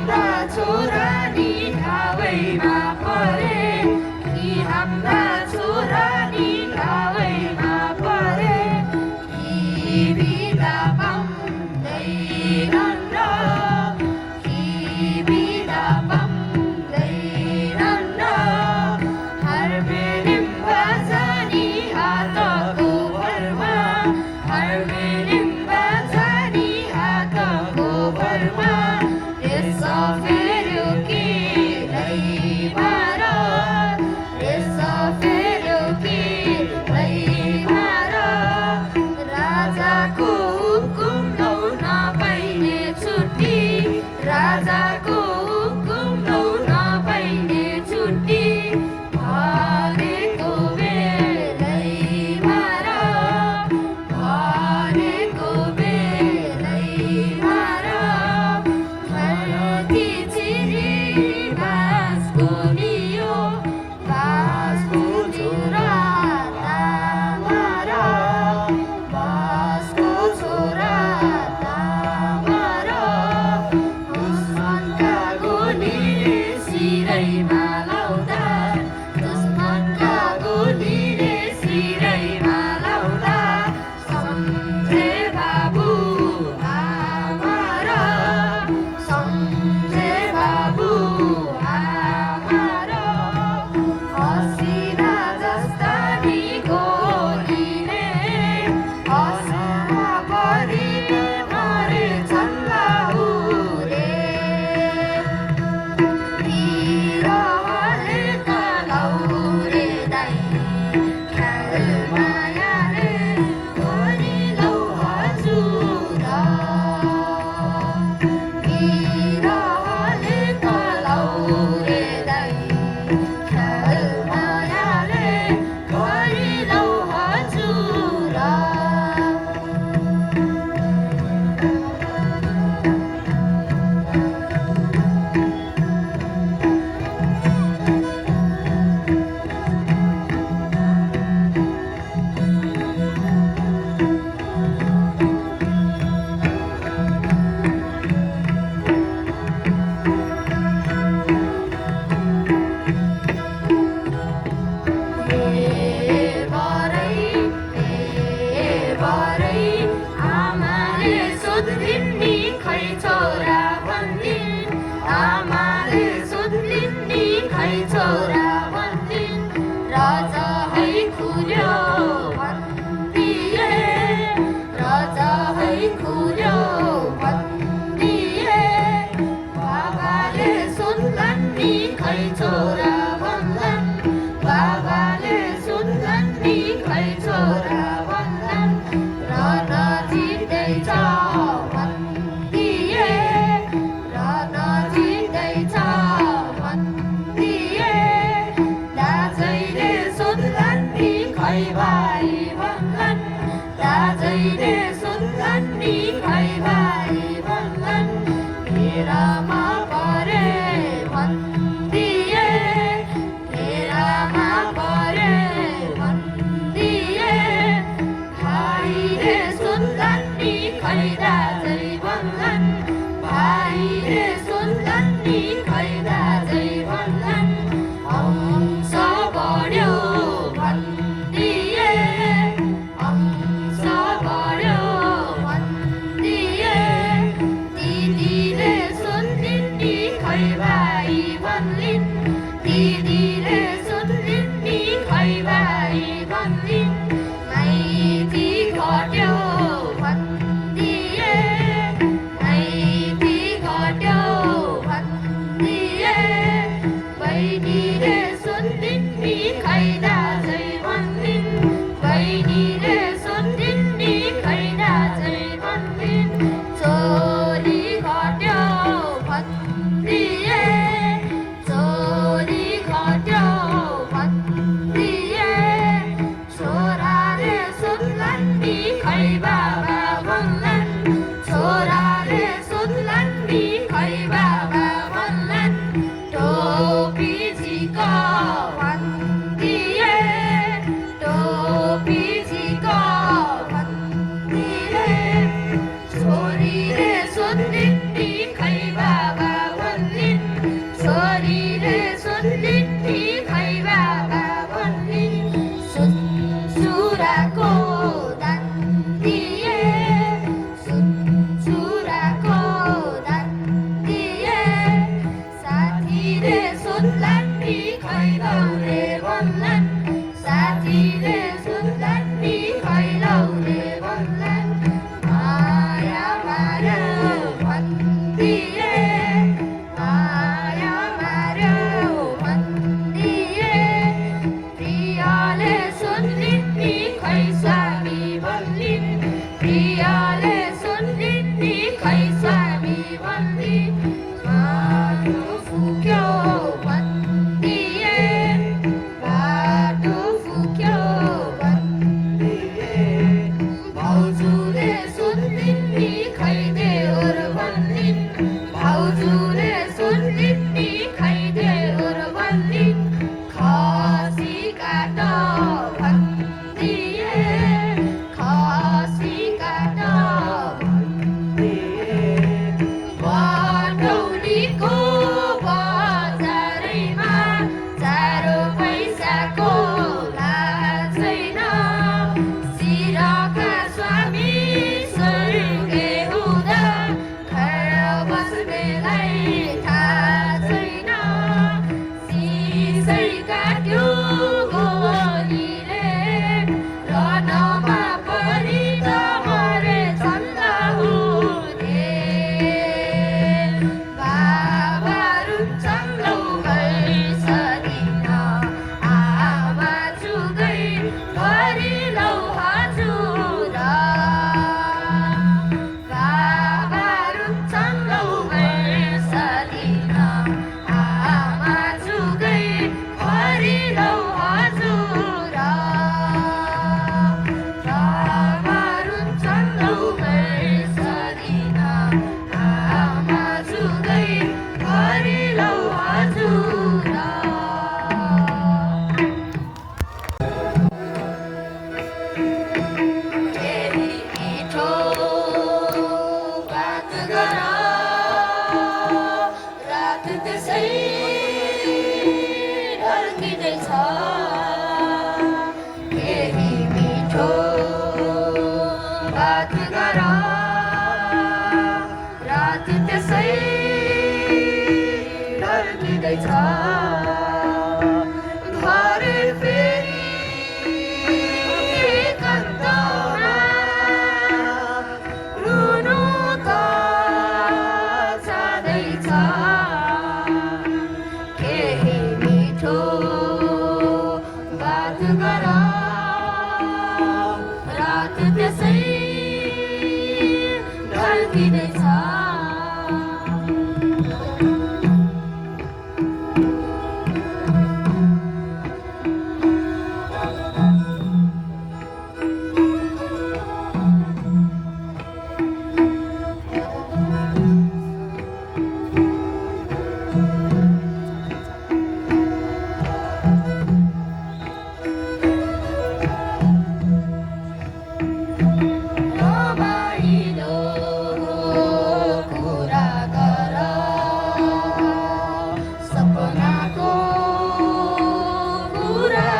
हाम्रा छोरा नि घावैमा परे, कि हाम्रा छोरा नि घावैमा परे, कि बिदा पाउँदैनन् र, कि बिदा पाउँदैनन् र। हर्बेलिम बाजानी हातको भरमा, हर्बेलिम बाजानी हातको भरमा, यसो फेर्यो कि दैमार, यसो फेर्यो कि दैमार। राजाको हुकुम लौ नपाइने छुट्टी, राजाको हुकुम लौ नपाइने छुट्टी, भनेको बेलैमार, भनेको बेलैमार। खल्ती चिरी बाँसको लियो, बाँसको छोरा तामार, बाँसको छोरा तामार। दुश्मनका गोलीले सिरैमा लाउँदा, दुश्मनका गोलीले सिरैमा लाउँदा, सम्झे बाबु आमा र, सम्झे बाबु आमा र। हसिना जस्ता नि गोलीले, हसिना परीले मरेछन् लाहुरे। बिरहले कलाउरे दाइ, ख्याल मायाले गरिलौ हजुर। बिरहले कलाउरे दाइ, ख्याल मायाले गरिलौ हजुर। हेबरै आमाले सोध्लिन् नि खै छोरा भन्दिन्, आमाले सोध्लिन् नि खै छोरा भन्दिन्। राजा है खुल्यो भन्दिए, राजा है खुल्यो भन्दिए। बाबाले सोध्लन् नि खै छोरा भन्लन्, बाबाले सोध्लन् नि खै छोरा भन्लन्। रन जित्दैछ भन्दिए, रन जित्दैछ भन्दिए। दाजैले सोध्लन् नि खै भाइ भन्लन्, दाजैले सोध्लन् नि खै भाइ भन्लन्। घेरामा परे भन्दिए, घेरामा परे भन्दिए। भाइले सोध्लन् नि खै दाजै भन्लन्, भाइले सोध्लन् नि खै दाजै भन्लन्। अंश बढ्यो भन्दिए, अंश बढ्यो भन्दिए। दिदीले सोध्लिन् नि खै भाइ भन्लिन्, दिदीले सोध्लिन् नि खै भाइ भन्लिन्। माइती घट्यो भन्दिए, माइती घट्यो भन्दिए। बहिनीले सोध्लिन् नि खै दाजै भन्लिन्, बहिनीले सोध्लिन् नि खै दाजै भन्लिन्। छोरी घट्यो भन्दिए, छोरी घट्यो भन्दिए। छोराले सोध्लन् नि खै बाबा भन्लन्, छोराले सोध्लन् नि खै बाबा भन्लन्। टोपी झिक भन्दिए, टोपी झिक भन्दिए। छोरीले सोध्लिन् नि खै बाबा भन्लन्। रात त्यसै ढल्किँदैछ केही मिठो बात गर रात त्यसै ढल्किँदैछ भरे फेरि एकान्तमा रुनु त छँदैछ केही मिठो बात गर रात त्यसै ढल्किँदैछ रमाइलो कुरा गर सपनाको कुरा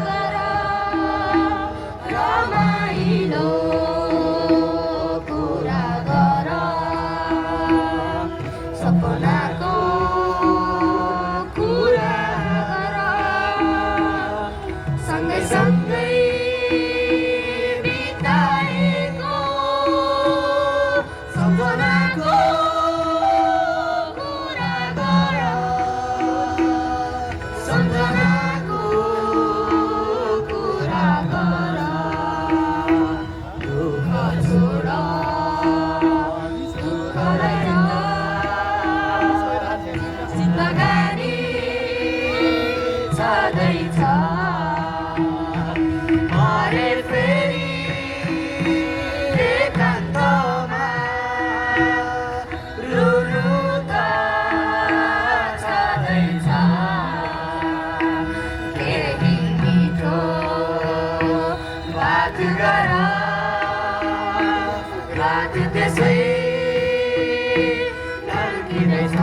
गर रमाइलो कुरा गर सपनाको कुरा गर सँगै सँगै बिताएको सम्झनाको कुरा गर सम्झनाको कुरा गर दुःख छोड दुःखलाई जिन्दगानी छँदैछ भरे फेरि एकान्तमा रुनु त छँदैछ केही मिठो बात गर रात त्यसै ढल्किँदैछ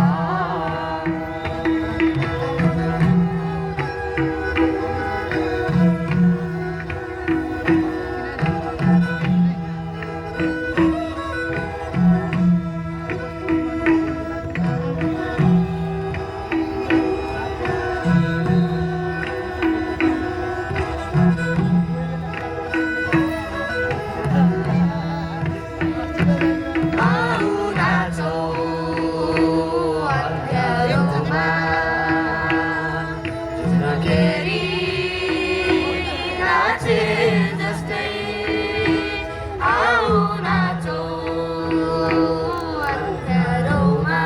आऊ नाचौँ अँध्यारोमा झुकेरी नाचे जस्तै आऊ नाचौँ अँध्यारोमा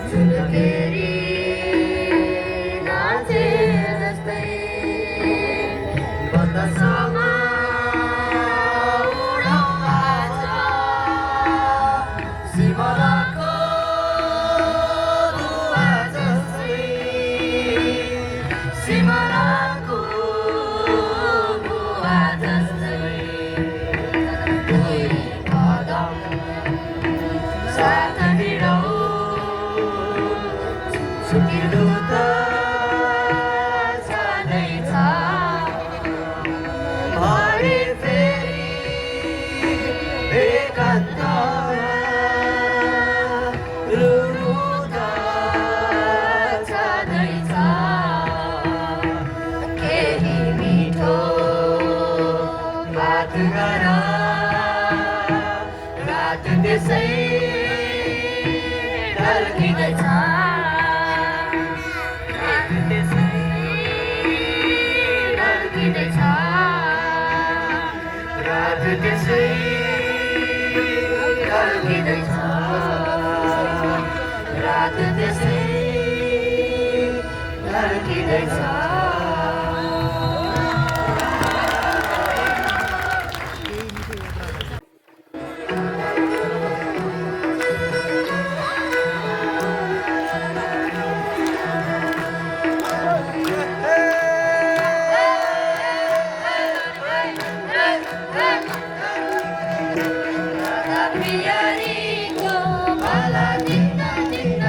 झुकेरी नाचे जस्तै बतासमा सिमलाको रुवा जस्तै सिमलाको रुवा जस्तै दुई कदम साथ हिँडौँ छुटिनु त छँदैछ भरे फेरि एकान्तमा रुनु त छँदैछ केही मिठो बात गर रात त्यसै ढल्किँदैछ रात त्यसै ढल्किँदैछ रात त्यसै ढल्किँदैछ रात त्यसै ढल्किँदैछ Biariko bala dinna dinna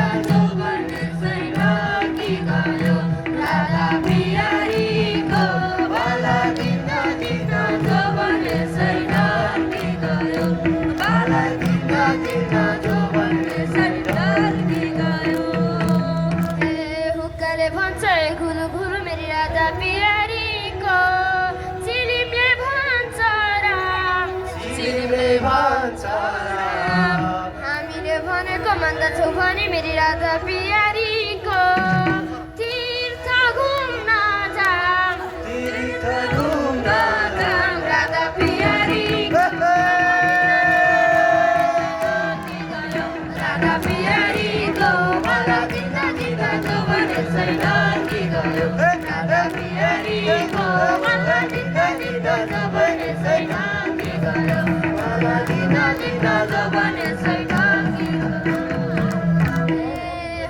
हुक्काले भन्छ घुरु घुरु मेरी राधा पियारीको चिलिमले भन्छ राम चिलिमले भन्छ हामीले भनेको मान्दछौँ भने मेरी राधा पियारीको तीर्थ घुम्न जाम तीर्थ घुम्न जाम राधा पियारीको राधा पियारीको मला दिँदा दिँदा जोबने छैन कि गयो राधा पियारीको मला दिँदा दिँदा जोबने छैन कि गयो मला दिँदा दिँदा जोबने छैन कि गयो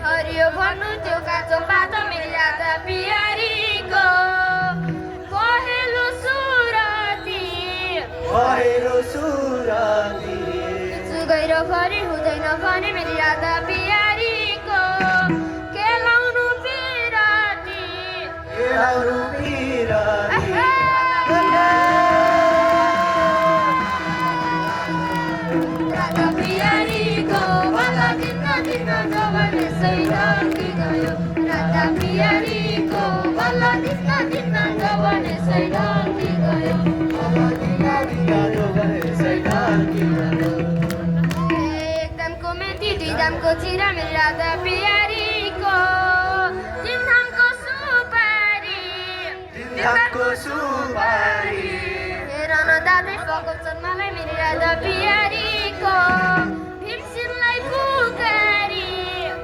हरियो भन्नु त्यो काँचो पातो मेरी राधा पियारीको पहेँलो सुरती पहिरो सुरती गहिरो भरि हुँदैन भने मेरी राधा पियारीको केलाउनु पिराती केलाउनु पिराती राधा पियारीको मला दिन्न दिन्न जोबने छैन कि गयो राधा पियारीको मला दिन्न दिन्न जोबने छैन कि गयो मला दिन्न दिन्न जोबने छैन कि गयो एकदमको मेथी दुई दामको चिरा मेरी राधा पियारीको तिन दामको सुपारी तिनको सुपारी हेर न दादै पकाउँछन् मलाई मेरी राधा पियारीको भीमसेनलाई पुकारी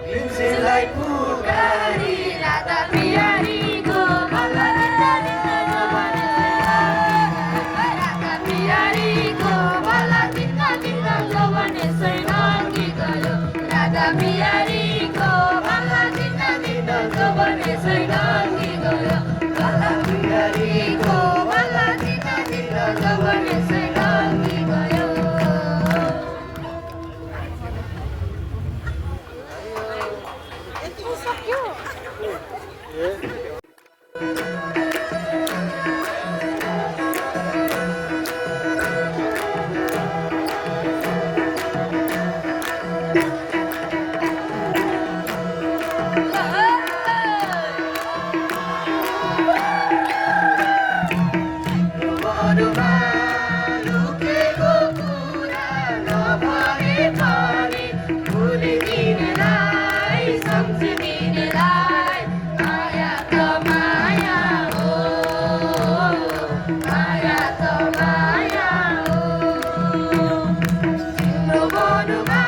भीमसेनलाई पुकारी राधा पियारीको मला दिँदा दिँदा जोबने छैन राधा पियारीको मला दिँदा दिँदा जोबने छैन कि गयो राधा पियारीको मला दिँदा दिँदा जोबने छैन कि गयो राधा पियारीको मला दिँदा दिँदा जोबने छैन कि गयो मनुमा लुकेको कुरा नभए पनि भुलिदिनेलाई सम्झिदिनेलाई माया त माया हो माया त माया हो तिम्रो मनुमा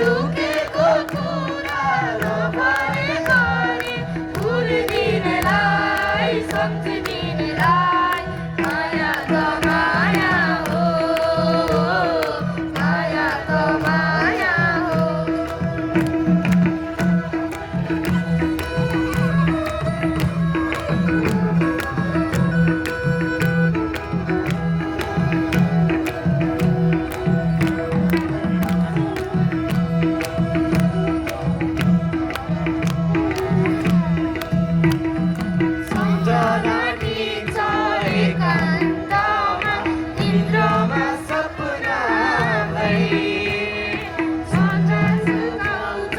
लुकेको कुरा नभए पनि भुलिदिनेलाई सम्झिदिनेलाई माया त माया हो माया त माया हो सम्झना दिन्छ एकान्तमा इन्द्रमा सपना भई सदा सुनाउँछ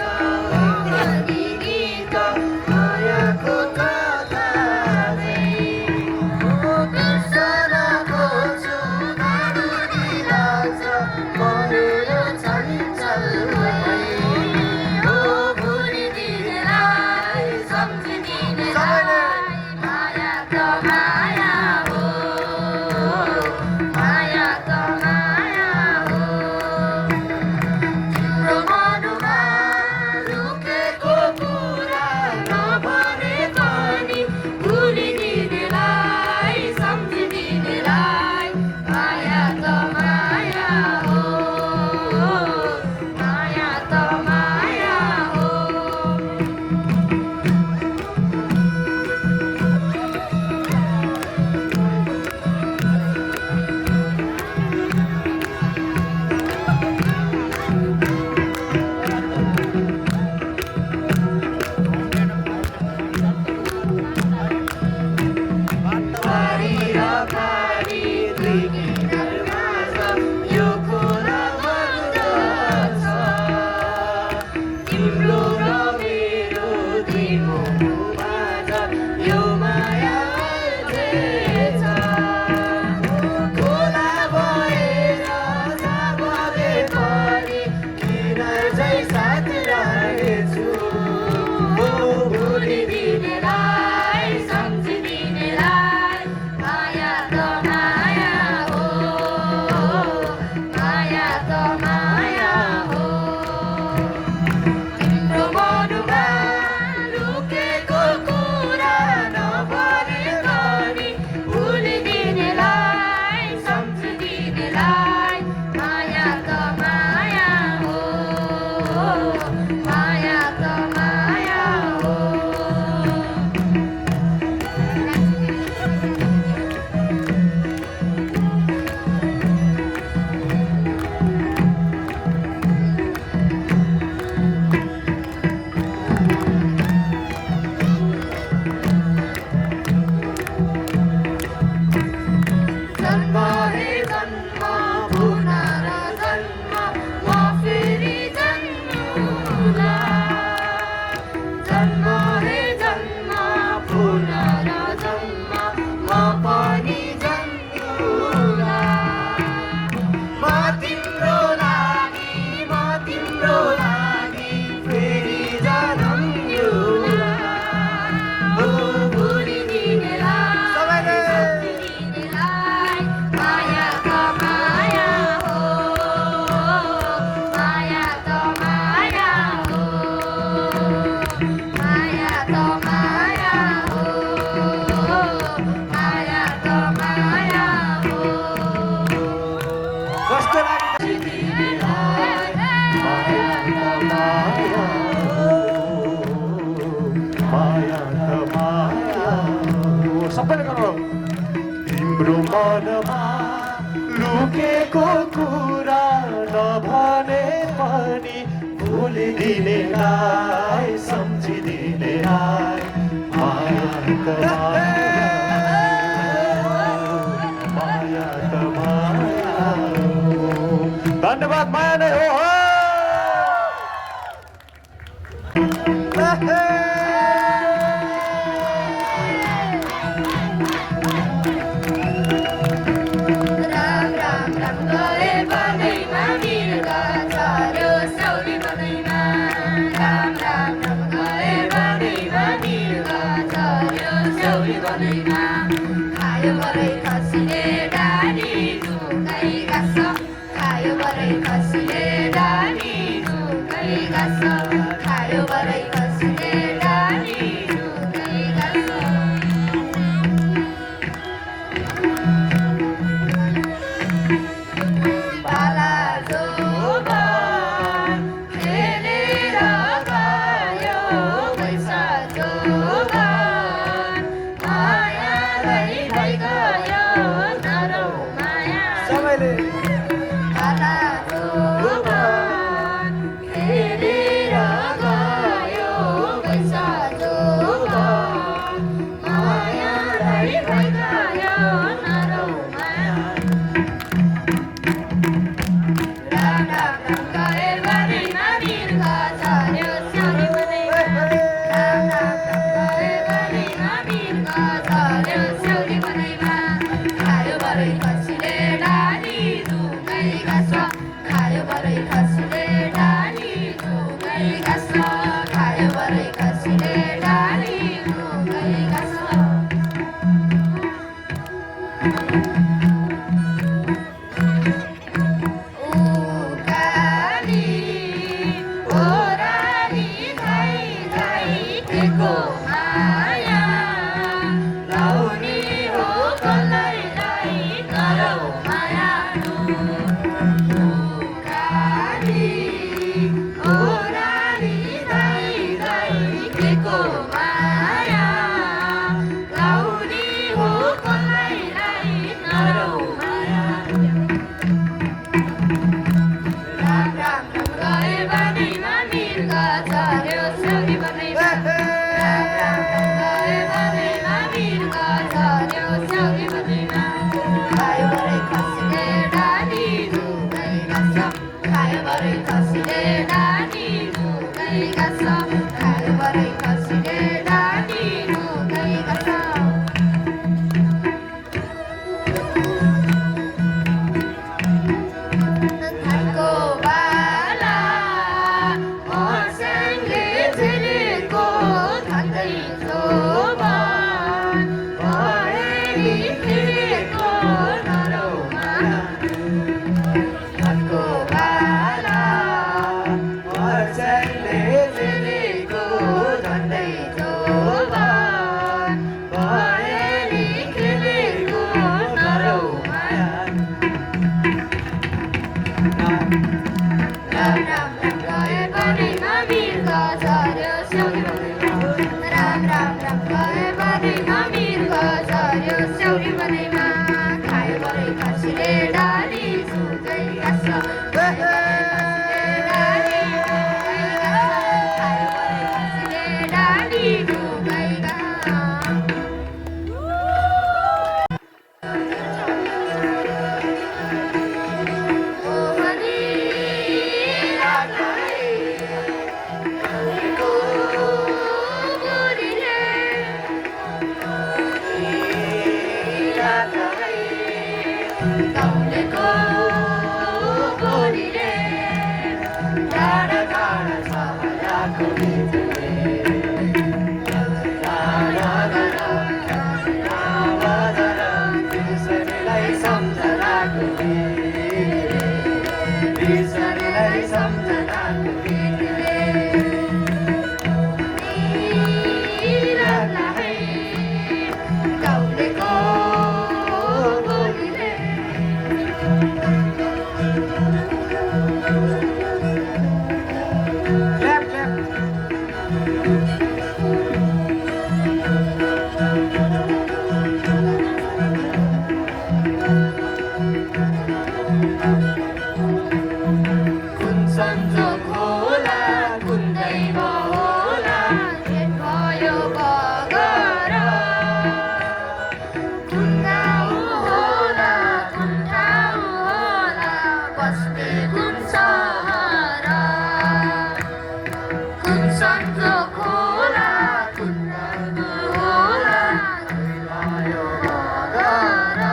तिम्रो र मेरो दुई मुटुमाझ यो माया छ खोला भएर जाबगे पनि किन चाहिँ साथ रहेछु भुलिदिनेलाई सम्झिदिनेलाई माया त माया हो माया त माया हो तिम्रो मनमा लुकेको कुरा नभने पनि भुलिदिनेलाई सम्झिदिनेलाई माया त माया हो माया त माया हो जन्म हे जन्म पुनर्जन्म म फेरि जन्मुला जन्म हे जन्म पुनर्जन्म म पनि जन्मुला म तिम्रो लागि फेरि जनम लिउँला भुलिदिनेलाई सबैले सम्झिदिनेलाई माया त माया हो माया त माया हो माया त माया हो माया त माया हो कस्तो लाग्यो माया त माया माया त माया सबैले गर्नु तिम्रो मनमा लुकेको कुरा नभने पनि भुलिदिनेलाई सम्झिदिनेलाई माया त माया त माया धन्यवाद माया नै हो राम राम राम गरे बनैमा मिर्गा चल्यो सौरी बनैमा राम राम राम गरे बनैमा मिर्गा चल्यो सौरी बनैमा खायो बरै खसीले डाली झुकै गाँस खायो बरै खसीले डाली झुकै गाँस खायो बरै खसीले डाली झुकै गाँस बाला जोबान खेलेर गयो पैसा जोबान मायालाई भइगयो नरौ माया सबैले बाला जोबान खेलेर गयो पैसा जोबान मायालाई भइगयो नरौ माया राम राम राम गए बनैमा मिर्गा चल्यो सौरी बनैमा राम राम राम गए बनैमा मिर्गा चल्यो सौरी बनैमा खायो बरै खसीले डाली झुकै गाँस खायो बरै खसीले डाली झुकै गाँस खायो बरै खसीले डाली झुकै गाँस उकाली ओराली धाइ धाइ केको माया लाउने हो कसैलाई नरौ माया उकाली ओराली धाइ धाइ केको माया लाउने हो कसैलाई नरौ माया राम राम राम गए बनैमा मिर्गा चल्यो सौरी बनैमा राम राम राम गए बनैमा मिर्गा चल्यो सौरी बनैमा खायो बरै खसीले डाली झुकै गाँस खायो बरै खसीले डाली झुकै बिर्सनेलाई सम्झनाको बिर्सनेलाई सम्झनाको गीतले निरालाई गाउँलेको बोलीले क्ल्याप क्ल्याप कुन सन्जोग होला कुन दैव होला भेट भयो बगर कुन गाउँ होला कुन ठाउँ होला बस्ने कुन सहर कुन सन्जोग होला कुन दैव होला भेट भयो बगर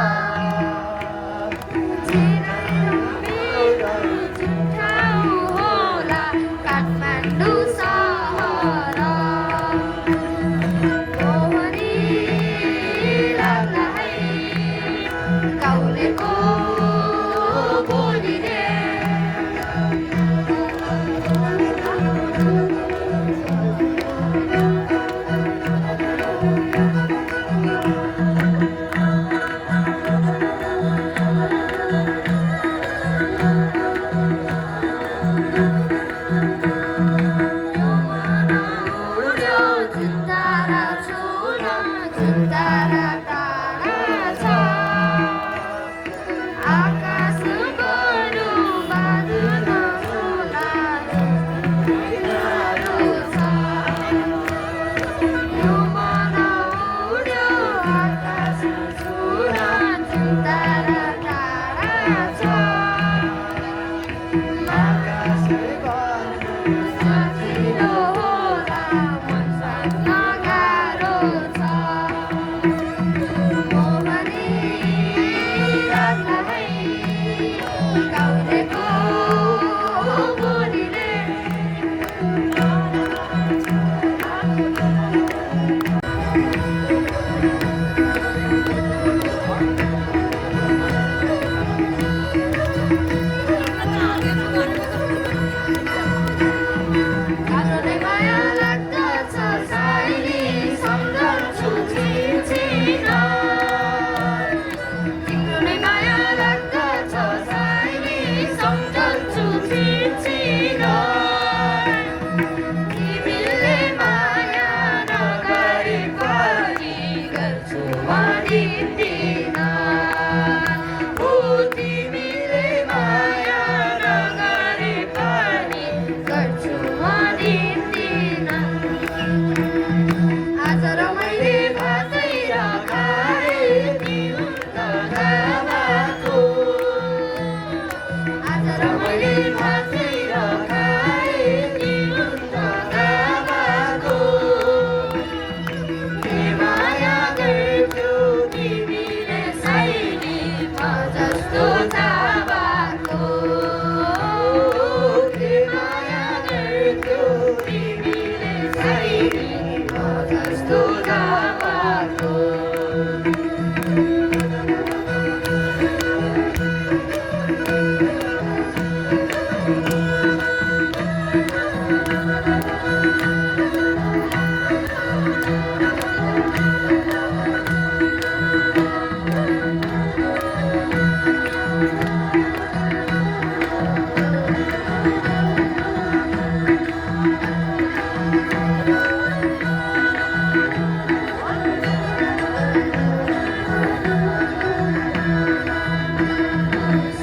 काठमाडौँ सहर मोहनीलाई गाउँलेको बोलीले जुन्तारा छुन जुन्तारा टाढा छ आकाश बरु बादल होला जुन्तारो छ यो मन उड्यो आकाश छुन जुन्तारा टाढा छ सजिलो होला मन साध्न गाह्रो छ मोहनीलाई गाउँलेको बोलीले गाह्रोले माया लाग्दछ साइली सम्झन्छु छिनछिन तिम्रो माया लाग्दछ साइली सम्झन्छु छिनछिन तिमीले माया नगरे पनि गर्छु म दिन्दिन ओ तिमीले माया नगरे पनि गर्छु म दिन्दिन आज रमाइले भातै र खाए पिउन गावाको आज रमाइले भातै र खाए पिउन गावाको के माया गर्थ्यौ तिमीले साइली म जस्तो चाबाको के माया गर्थ्यौ तिमीले साइली म जस्तो चाबाको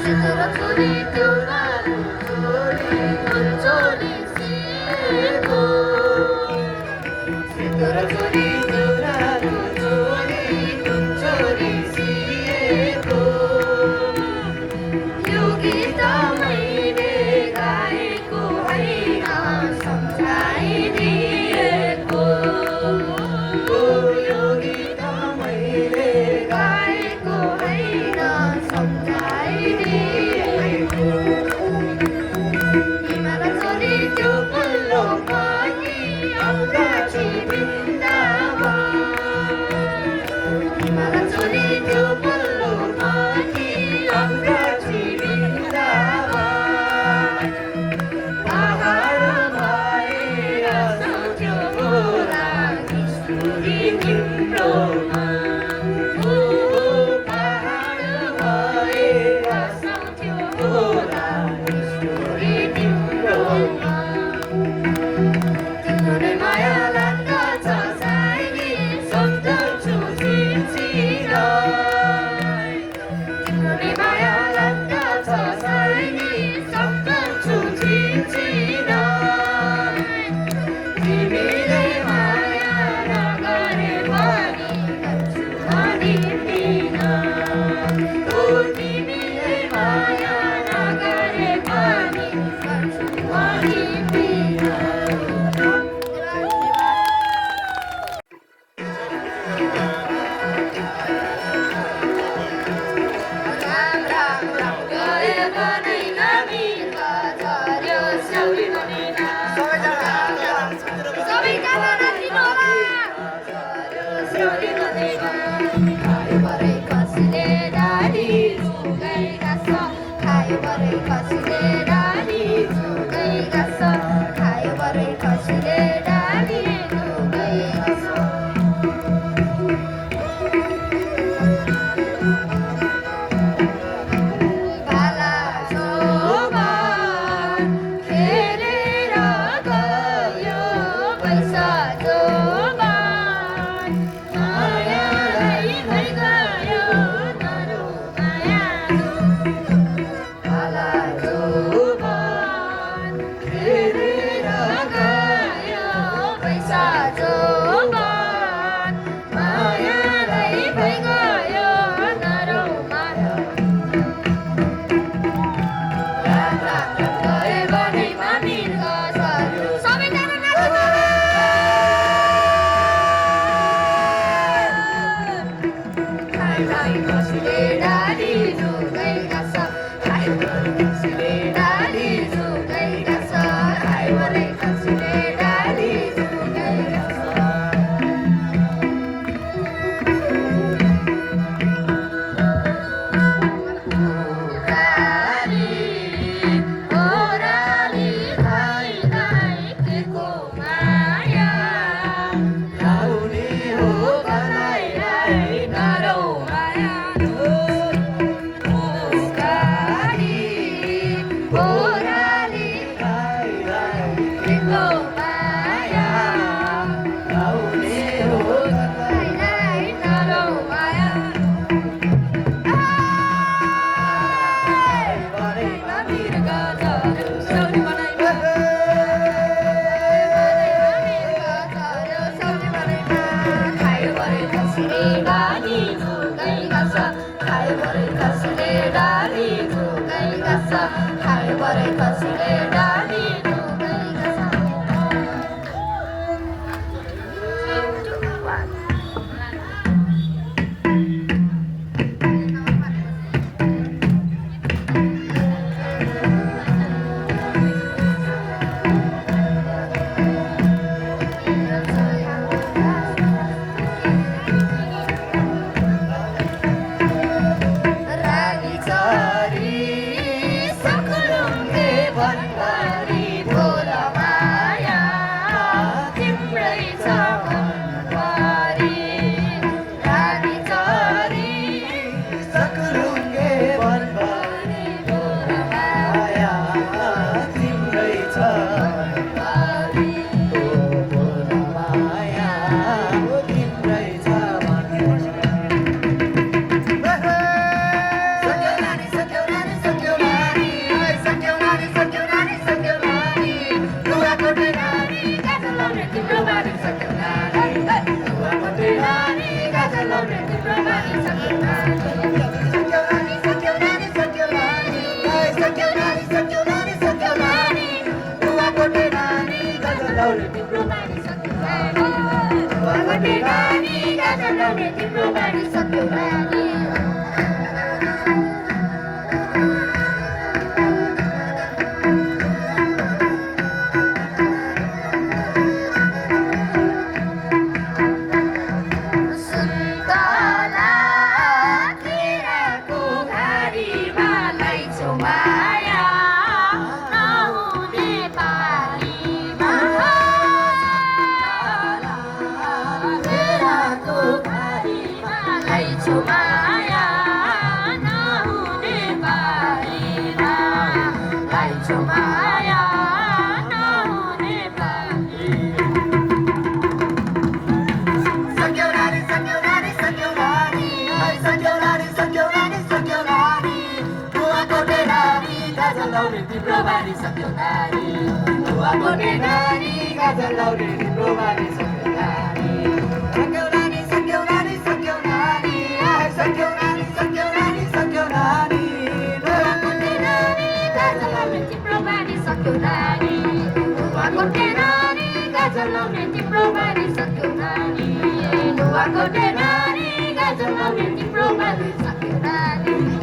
सिन्दुर चोरी तिउराको चोरी कुन चोरी सिएको सिन्दुर चोरी तिउराको चोरी कुन चोरी सिएको यो गीत मैले गाएको होइन सम्झाइदिए 비밀의 마야 나가래 많이 감추하니 피나 돈 비밀의 마야 나가래 많이 감추하니 피나 laude di provare sapionari Tua cordenari Casa laude di provare sapionari Sapionari, sapionari, sapionari Sapionari, sapionari, sapionari Tua cordenari Casa laude di provare sapionari Tua cordenari Casa laude di provare sapionari Tua cordenari Casa laude di provare sapionari